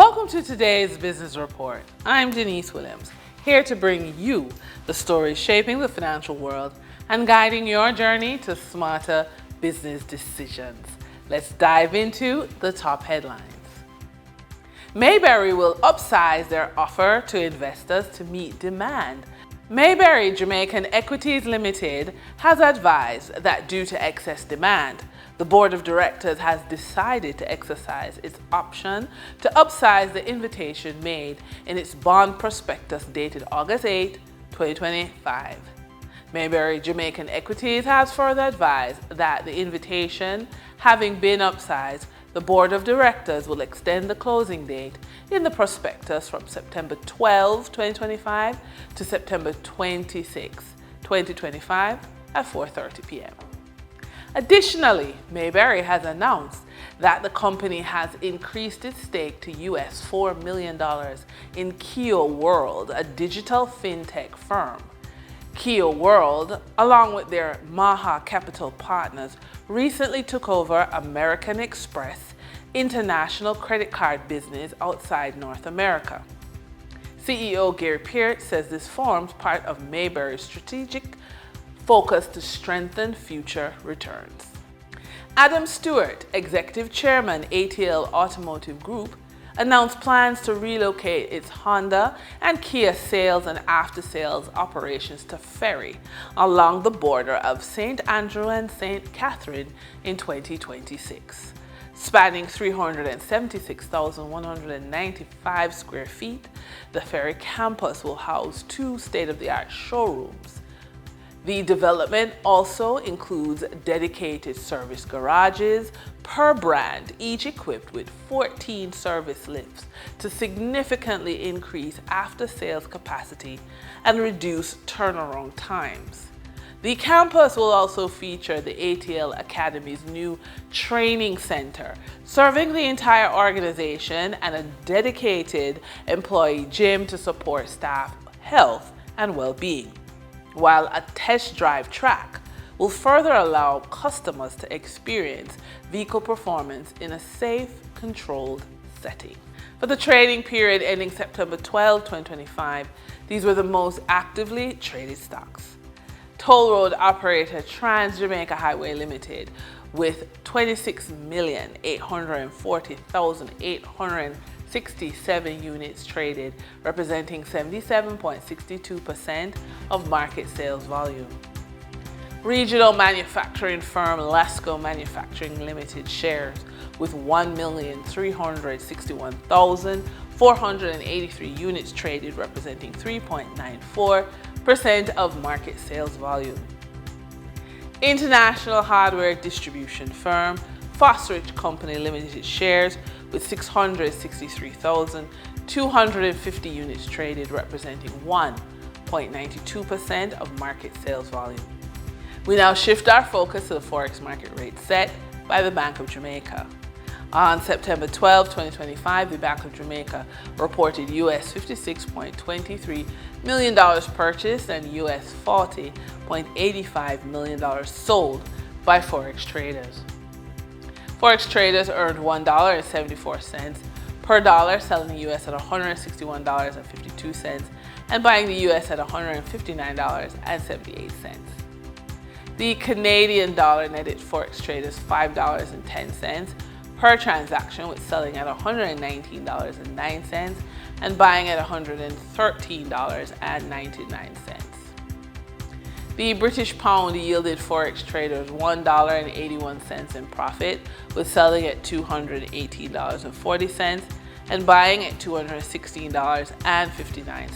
Welcome to today's Business Report. I'm Denise Williams, here to bring you the stories shaping the financial world and guiding your journey to smarter business decisions. Let's dive into the top headlines. Mayberry will upsize their offer to investors to meet demand. Mayberry Jamaican Equities Limited has advised that due to excess demand, the board of directors has decided to exercise its option to upsize the invitation made in its bond prospectus dated August 8, 2025. Mayberry Jamaican Equities has further advised that the invitation having been upsized, the board of directors will extend the closing date in the prospectus from September 12, 2025 to September 26, 2025 at 4:30 p.m. Additionally, Mayberry has announced that the company has increased its stake to US $4 million in Keo World, a digital fintech firm. Keo World, along with their Maha Capital partners, recently took over American Express international credit card business outside North America. CEO Gary Peart says this forms part of Mayberry's strategic focus to strengthen future returns. Adam Stewart, Executive Chairman, ATL Automotive Group, announced plans to relocate its Honda and Kia sales and after-sales operations to Ferry along the border of St. Andrew and St. Catherine in 2026. Spanning 376,195 square feet, the Ferry campus will house 2 state-of-the-art showrooms. The development also includes dedicated service garages per brand, each equipped with 14 service lifts to significantly increase after-sales capacity and reduce turnaround times. The campus will also feature the ATL Academy's new training center, serving the entire organization, and a dedicated employee gym to support staff health and well-being, while a test drive track will further allow customers to experience vehicle performance in a safe, controlled setting. For the trading period ending September 12, 2025, these were the most actively traded stocks. Toll road operator Trans-Jamaica Highway Limited, with 26,840,867 units traded, representing 77.62% of market sales volume. Regional manufacturing firm Lasco Manufacturing Limited shares, with 1,361,483 units traded, representing 3.94% of market sales volume. International hardware distribution firm Fosrich Company Limited shares, with 663,250 units traded, representing 1.92% of market sales volume. We now shift our focus to the Forex market rate set by the Bank of Jamaica. On September 12, 2025, the Bank of Jamaica reported US $56.23 million purchased and US $40.85 million sold by Forex traders. Forex traders earned $1.74 per dollar, selling the US at $161.52 and buying the US at $159.78. The Canadian dollar netted Forex traders $5.10 per transaction, with selling at $119.09 and buying at $113.99. The British pound yielded Forex traders $1.81 in profit, with selling at $218.40 and buying at $216.59.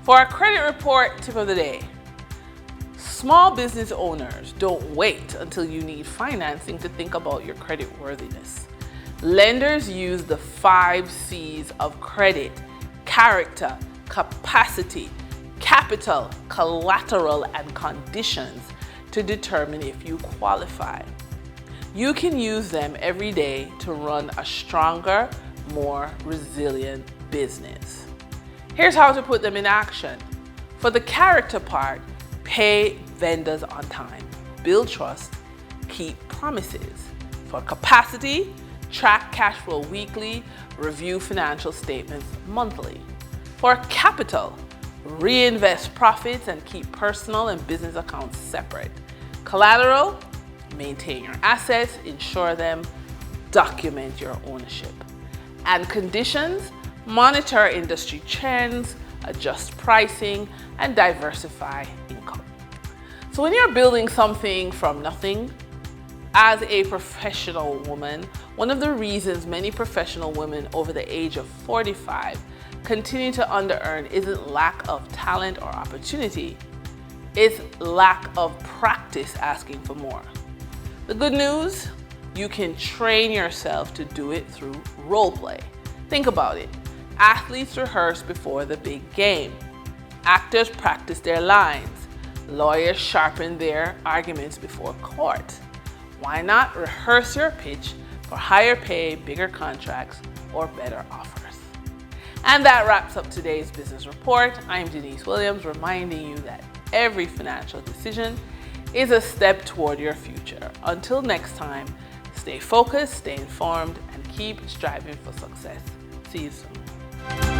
For our credit report tip of the day, small business owners, don't wait until you need financing to think about your credit worthiness. Lenders use the 5 C's of credit: character, capacity, capital, collateral, and conditions to determine if you qualify. You can use them every day to run a stronger, more resilient business. Here's how to put them in action. For the character part, pay vendors on time, build trust, keep promises. For capacity, Track cash flow weekly, review financial statements monthly. For capital, reinvest profits and keep personal and business accounts separate. Collateral, maintain your assets, insure them, document your ownership. And conditions, monitor industry trends, adjust pricing, and diversify income. So when you're building something from nothing, as a professional woman, one of the reasons many professional women over the age of 45 continue to under-earn isn't lack of talent or opportunity, it's lack of practice asking for more. The good news, you can train yourself to do it through role play. Think about it. Athletes rehearse before the big game. Actors practice their lines. Lawyers sharpen their arguments before court. Why not rehearse your pitch for higher pay, bigger contracts, or better offers? And that wraps up today's business report. I'm Denise Williams, reminding you that every financial decision is a step toward your future. Until next time, stay focused, stay informed, and keep striving for success. See you soon.